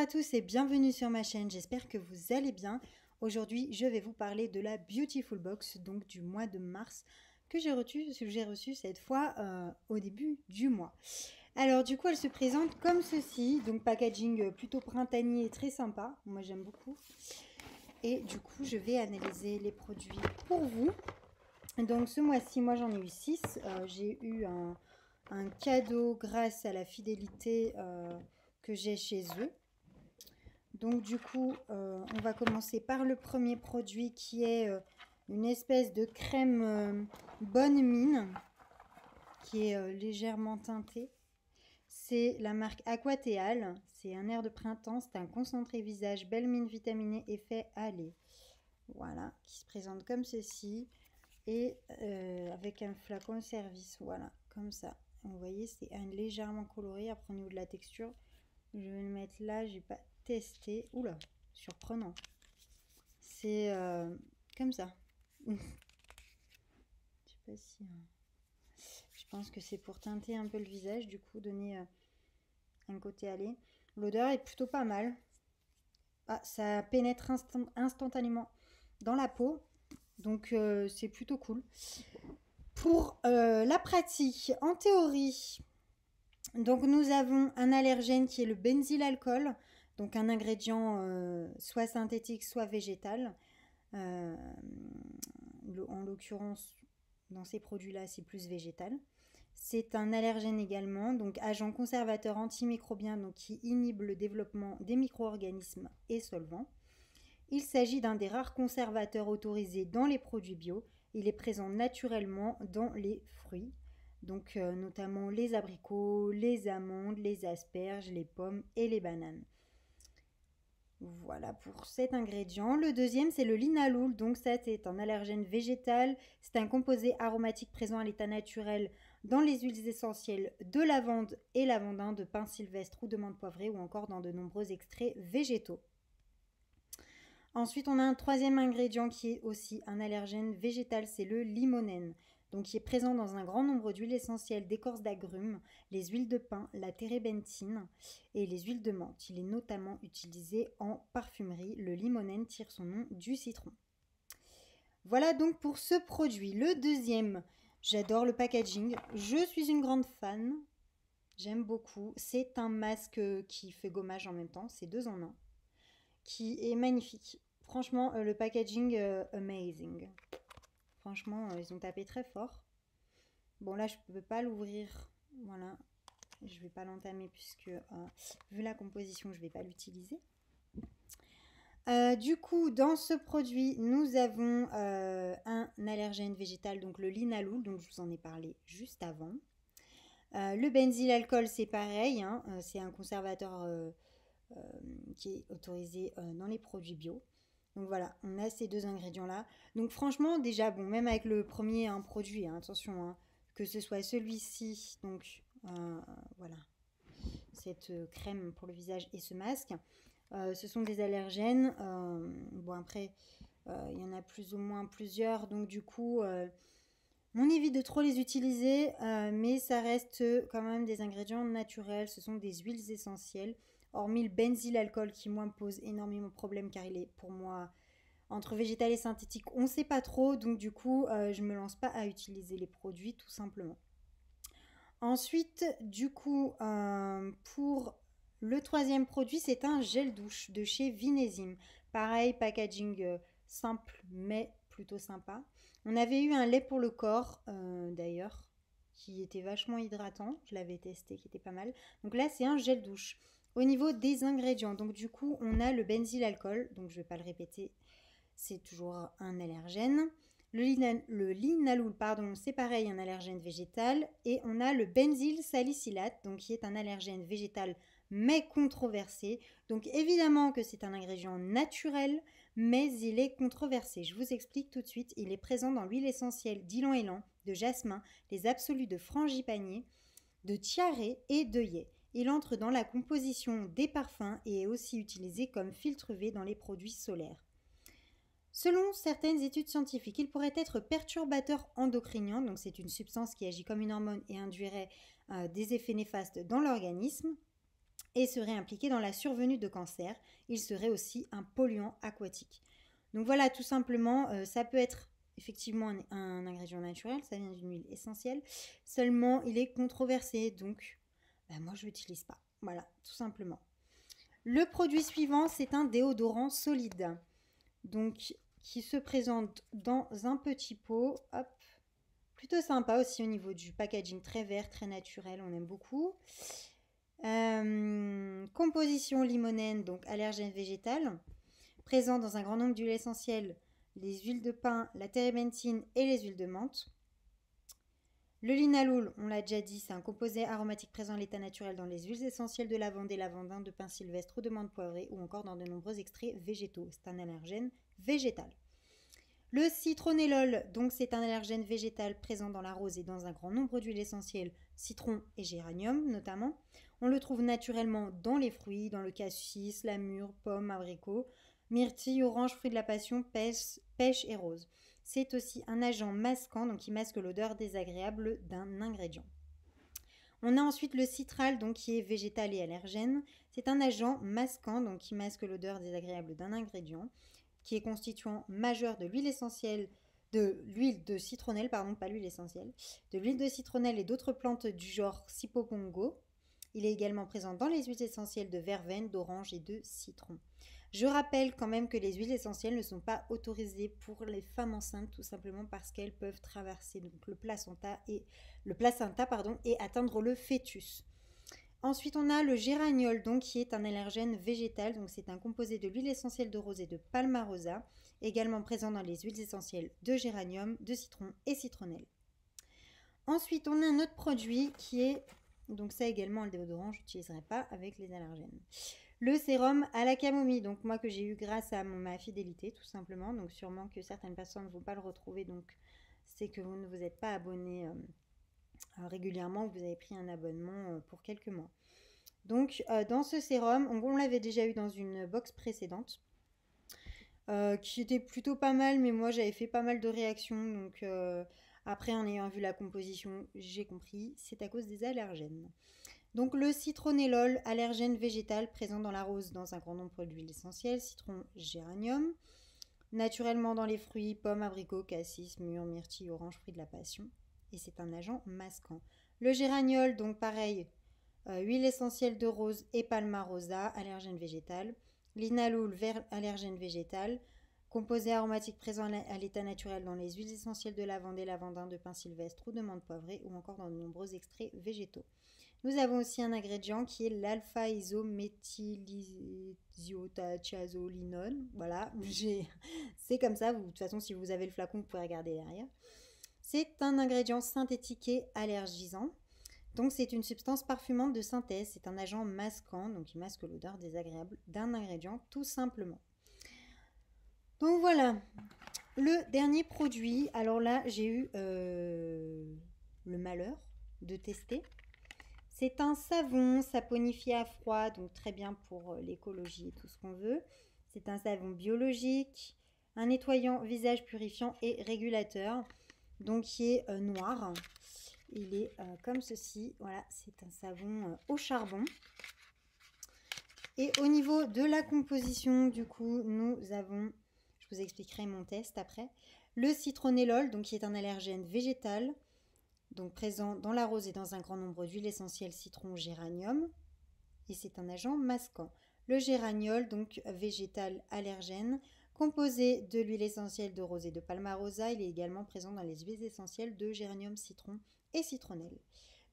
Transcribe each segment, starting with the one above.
à tous et bienvenue sur ma chaîne, j'espère que vous allez bien. Aujourd'hui, je vais vous parler de la Beautiful Box, donc du mois de mars, que j'ai reçu cette fois au début du mois. Alors du coup, elle se présente comme ceci, donc packaging plutôt printanier et très sympa, moi j'aime beaucoup. Et du coup, je vais analyser les produits pour vous. Donc ce mois-ci, moi j'en ai eu 6, j'ai eu un cadeau grâce à la fidélité que j'ai chez eux. Donc du coup, on va commencer par le premier produit qui est une espèce de crème bonne mine qui est légèrement teintée. C'est la marque Aquateal, c'est un air de printemps, c'est un concentré visage belle mine vitaminée effet à lait. Voilà, qui se présente comme ceci et avec un flacon service, voilà, comme ça. Vous voyez, c'est légèrement coloré. Après au niveau de la texture, je vais le mettre là, j'ai pas testé. Oula, surprenant. C'est comme ça. Je sais pas si. Je pense que c'est pour teinter un peu le visage, du coup, donner un côté à lait. L'odeur est plutôt pas mal. Ah, ça pénètre instantanément dans la peau. Donc, c'est plutôt cool. Pour la pratique, en théorie, donc nous avons un allergène qui est le benzylalcool, donc un ingrédient soit synthétique soit végétal. En l'occurrence, dans ces produits-là, c'est plus végétal. C'est un allergène également, donc agent conservateur antimicrobien, donc qui inhibe le développement des micro-organismes et solvants. Il s'agit d'un des rares conservateurs autorisés dans les produits bio. Il est présent naturellement dans les fruits, donc notamment les abricots, les amandes, les asperges, les pommes et les bananes. Voilà pour cet ingrédient. Le deuxième, c'est le linalool. Donc ça, c'est un allergène végétal. C'est un composé aromatique présent à l'état naturel dans les huiles essentielles de lavande et lavandin, de pin sylvestre ou de menthe poivrée ou encore dans de nombreux extraits végétaux. Ensuite, on a un troisième ingrédient qui est aussi un allergène végétal, c'est le limonène. Donc, qui est présent dans un grand nombre d'huiles essentielles d'écorce d'agrumes, les huiles de pin, la térébenthine et les huiles de menthe. Il est notamment utilisé en parfumerie. Le limonène tire son nom du citron. Voilà donc pour ce produit. Le deuxième, j'adore le packaging. Je suis une grande fan. J'aime beaucoup. C'est un masque qui fait gommage en même temps. C'est 2 en 1. Qui est magnifique. Franchement, le packaging, amazing. Franchement, ils ont tapé très fort. Bon, là, je ne peux pas l'ouvrir. Voilà. Je ne vais pas l'entamer puisque, vu la composition, je ne vais pas l'utiliser. Du coup, dans ce produit, nous avons un allergène végétal, donc le linalool, donc je vous en ai parlé juste avant. Le benzylalcool, c'est pareil, hein, c'est un conservateur qui est autorisé dans les produits bio. Donc voilà, on a ces 2 ingrédients-là. Donc franchement, déjà, bon, même avec le premier produit, hein, attention, hein, que ce soit celui-ci, donc voilà, cette crème pour le visage et ce masque, ce sont des allergènes. Bon, après, il y en a plus ou moins plusieurs, donc du coup, on évite de trop les utiliser, mais ça reste quand même des ingrédients naturels. Ce sont des huiles essentielles. Hormis le benzylalcool qui, moi, me pose énormément de problèmes car il est, pour moi, entre végétal et synthétique, on ne sait pas trop. Donc, du coup, je ne me lance pas à utiliser les produits, tout simplement. Ensuite, du coup, pour le troisième produit, c'est un gel douche de chez Vinesim. Pareil, packaging simple, mais plutôt sympa. On avait eu un lait pour le corps, d'ailleurs, qui était vachement hydratant. Je l'avais testé, qui était pas mal. Donc là, c'est un gel douche. Au niveau des ingrédients, donc du coup, on a le benzylalcool, donc je ne vais pas le répéter, c'est toujours un allergène. Le linalool, pardon, c'est pareil, un allergène végétal. Et on a le benzylsalicylate, donc qui est un allergène végétal mais controversé. Donc évidemment que c'est un ingrédient naturel, mais il est controversé. Je vous explique tout de suite. Il est présent dans l'huile essentielle d'ylang-ylang, de jasmin, les absolus de frangipanier, de tiare et d'œillet. Il entre dans la composition des parfums et est aussi utilisé comme filtre UV dans les produits solaires. Selon certaines études scientifiques, il pourrait être perturbateur endocrinien, donc c'est une substance qui agit comme une hormone et induirait des effets néfastes dans l'organisme. et serait impliqué dans la survenue de cancer. Il serait aussi un polluant aquatique. Donc voilà, tout simplement, ça peut être effectivement un ingrédient naturel, ça vient d'une huile essentielle, seulement il est controversé, donc moi je l'utilise pas. Voilà, tout simplement. Le produit suivant, c'est un déodorant solide, donc qui se présente dans un petit pot, hop, plutôt sympa aussi au niveau du packaging, très vert, très naturel, on aime beaucoup. Composition limonène, donc allergène végétal, présent dans un grand nombre d'huiles essentielles, les huiles de pin, la térébenthine et les huiles de menthe. Le linalool, on l'a déjà dit, c'est un composé aromatique présent à l'état naturel dans les huiles essentielles de lavande et lavandin, de pin sylvestre ou de menthe poivrée ou encore dans de nombreux extraits végétaux. C'est un allergène végétal. Le citronellol, donc c'est un allergène végétal présent dans la rose et dans un grand nombre d'huiles essentielles, citron et géranium notamment. On le trouve naturellement dans les fruits, dans le cassis, la mûre, pomme, abricot, myrtille, orange, fruit de la passion, pêche et rose. C'est aussi un agent masquant, donc qui masque l'odeur désagréable d'un ingrédient. On a ensuite le citral, donc qui est végétal et allergène. C'est un agent masquant, donc qui masque l'odeur désagréable d'un ingrédient, qui est constituant majeur de l'huile essentielle, de l'huile de citronnelle, pardon, pas l'huile essentielle, de l'huile de citronnelle et d'autres plantes du genre Cipopongo. Il est également présent dans les huiles essentielles de verveine, d'orange et de citron. Je rappelle quand même que les huiles essentielles ne sont pas autorisées pour les femmes enceintes, tout simplement parce qu'elles peuvent traverser donc, le placenta et atteindre le fœtus. Ensuite, on a le géraniol, donc, qui est un allergène végétal. Donc, c'est un composé de l'huile essentielle de rose et de palmarosa, également présent dans les huiles essentielles de géranium, de citron et citronnelle. Ensuite, on a un autre produit qui est, donc ça également, le déodorant, je n'utiliserai pas avec les allergènes. Le sérum à la camomille, donc moi que j'ai eu grâce à ma fidélité, tout simplement. Donc, sûrement que certaines personnes ne vont pas le retrouver, donc c'est que vous ne vous êtes pas abonné régulièrement, vous avez pris un abonnement pour quelques mois. Donc dans ce sérum, on l'avait déjà eu dans une box précédente, qui était plutôt pas mal, mais moi j'avais fait pas mal de réactions, donc après en ayant vu la composition, j'ai compris, c'est à cause des allergènes. Donc le citronellol, allergène végétal présent dans la rose dans un grand nombre d'huiles essentielles, citron, géranium, naturellement dans les fruits, pommes, abricots, cassis, mûres, myrtilles, orange, fruits de la passion. Et c'est un agent masquant. Le géraniol, donc pareil, huile essentielle de rose et palmarosa, allergène végétal. Linalool, allergène végétal. Composé aromatique présent à l'état naturel dans les huiles essentielles de lavande et lavandin, de pin sylvestre ou de menthe poivrée ou encore dans de nombreux extraits végétaux. Nous avons aussi un ingrédient qui est l'alpha-isométhylisiotiazolinone. Voilà, c'est comme ça. De toute façon, si vous avez le flacon, vous pouvez regarder derrière. C'est un ingrédient synthétique et allergisant. Donc c'est une substance parfumante de synthèse. C'est un agent masquant, donc il masque l'odeur désagréable d'un ingrédient tout simplement. Donc voilà, le dernier produit. Alors là, j'ai eu le malheur de tester. C'est un savon saponifié à froid, donc très bien pour l'écologie et tout ce qu'on veut. C'est un savon biologique, un nettoyant visage purifiant et régulateur, donc qui est noir. Il est comme ceci. Voilà, c'est un savon au charbon. Et au niveau de la composition, du coup, nous avons, je vous expliquerai mon test après, le citronellol, donc qui est un allergène végétal, donc présent dans la rose et dans un grand nombre d'huiles essentielles citron, géranium, et c'est un agent masquant. Le géraniol, donc végétal allergène, composé de l'huile essentielle de rose et de palmarosa, il est également présent dans les huiles essentielles de géranium, citron et citronnelle.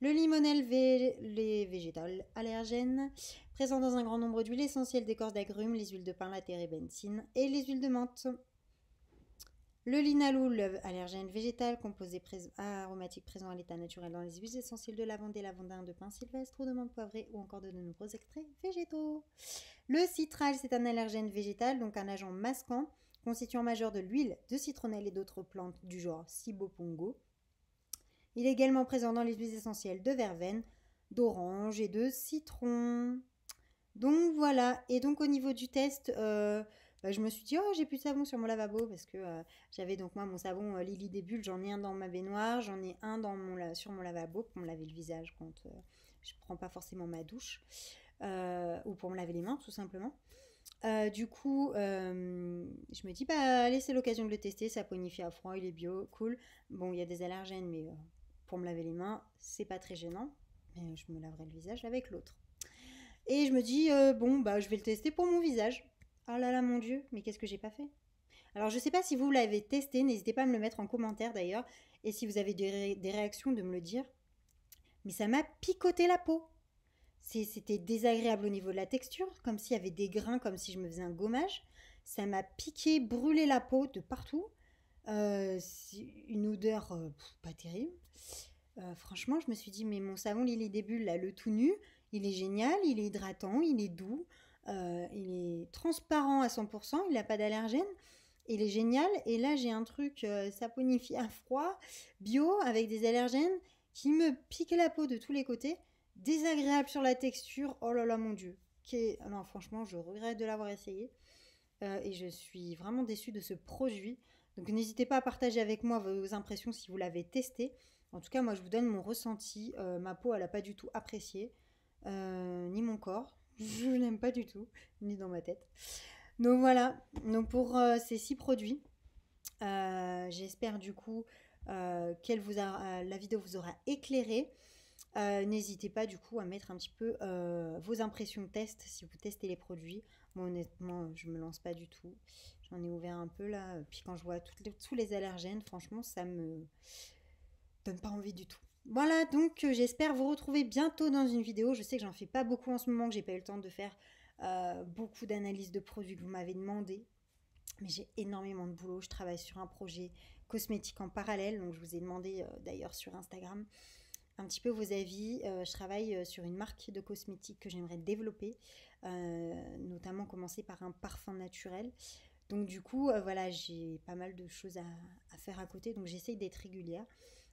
Le limonelle végétal allergène, présent dans un grand nombre d'huiles essentielles d'écorce d'agrumes, les huiles de pin, la térébenthine et les huiles de menthe. Le linalool, allergène végétal, composé aromatique présent à l'état naturel dans les huiles essentielles de lavande et lavandin, de pin sylvestre ou de menthe poivrée ou encore de nombreux extraits végétaux. Le citral, c'est un allergène végétal, donc un agent masquant, constituant majeur de l'huile de citronnelle et d'autres plantes du genre Cipopongo. Il est également présent dans les huiles essentielles de verveine, d'orange et de citron. Donc voilà, et donc au niveau du test, je me suis dit, oh, j'ai plus de savon sur mon lavabo parce que j'avais donc moi mon savon Lily des Bulles, j'en ai un dans ma baignoire, j'en ai un sur mon lavabo pour me laver le visage quand je prends pas forcément ma douche. ou pour me laver les mains tout simplement. Du coup, je me dis, bah allez, c'est l'occasion de le tester, ça ponifie à froid, il est bio, cool. Bon, il y a des allergènes, mais pour me laver les mains, c'est pas très gênant. Mais je me laverai le visage avec l'autre. Et je me dis, bon, bah je vais le tester pour mon visage. Oh là là, mon Dieu, mais qu'est-ce que j'ai pas fait? Alors, je sais pas si vous l'avez testé, n'hésitez pas à me le mettre en commentaire d'ailleurs. Et si vous avez des réactions, de me le dire. Mais ça m'a picoté la peau. C'était désagréable au niveau de la texture, comme s'il y avait des grains, comme si je me faisais un gommage. Ça m'a piqué, brûlé la peau de partout. Une odeur pas terrible. Franchement, je me suis dit, mais mon savon Lily des Bulles, là, le tout nu, il est génial, il est hydratant, il est doux, il est transparent à 100%, il n'a pas d'allergène, il est génial. Et là, j'ai un truc saponifie à froid, bio, avec des allergènes, qui me pique la peau de tous les côtés, désagréable sur la texture, oh là là, mon Dieu. Non, franchement, je regrette de l'avoir essayé. Et je suis vraiment déçue de ce produit. Donc n'hésitez pas à partager avec moi vos impressions si vous l'avez testé. En tout cas, moi, je vous donne mon ressenti. Ma peau, elle n'a pas du tout apprécié, ni mon corps. Je n'aime pas du tout, ni dans ma tête. Donc voilà, donc pour ces 6 produits, j'espère du coup la vidéo vous aura éclairé. N'hésitez pas du coup à mettre un petit peu vos impressions de test si vous testez les produits. Moi honnêtement, je me lance pas du tout. J'en ai ouvert un peu là. Puis quand je vois tous les allergènes, franchement, ça me donne pas envie du tout. Voilà, donc j'espère vous retrouver bientôt dans une vidéo. Je sais que j'en fais pas beaucoup en ce moment, que j'ai pas eu le temps de faire beaucoup d'analyses de produits que vous m'avez demandé. Mais j'ai énormément de boulot. Je travaille sur un projet cosmétique en parallèle. Donc je vous ai demandé d'ailleurs sur Instagram un petit peu vos avis. Je travaille sur une marque de cosmétiques que j'aimerais développer, notamment commencer par un parfum naturel. Donc du coup, voilà, j'ai pas mal de choses à faire à côté, donc j'essaye d'être régulière.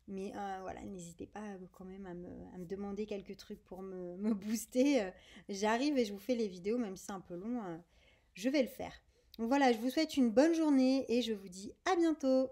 Mais voilà, n'hésitez pas quand même à me demander quelques trucs pour me booster. J'arrive et je vous fais les vidéos, même si c'est un peu long, je vais le faire. Donc voilà, je vous souhaite une bonne journée et je vous dis à bientôt.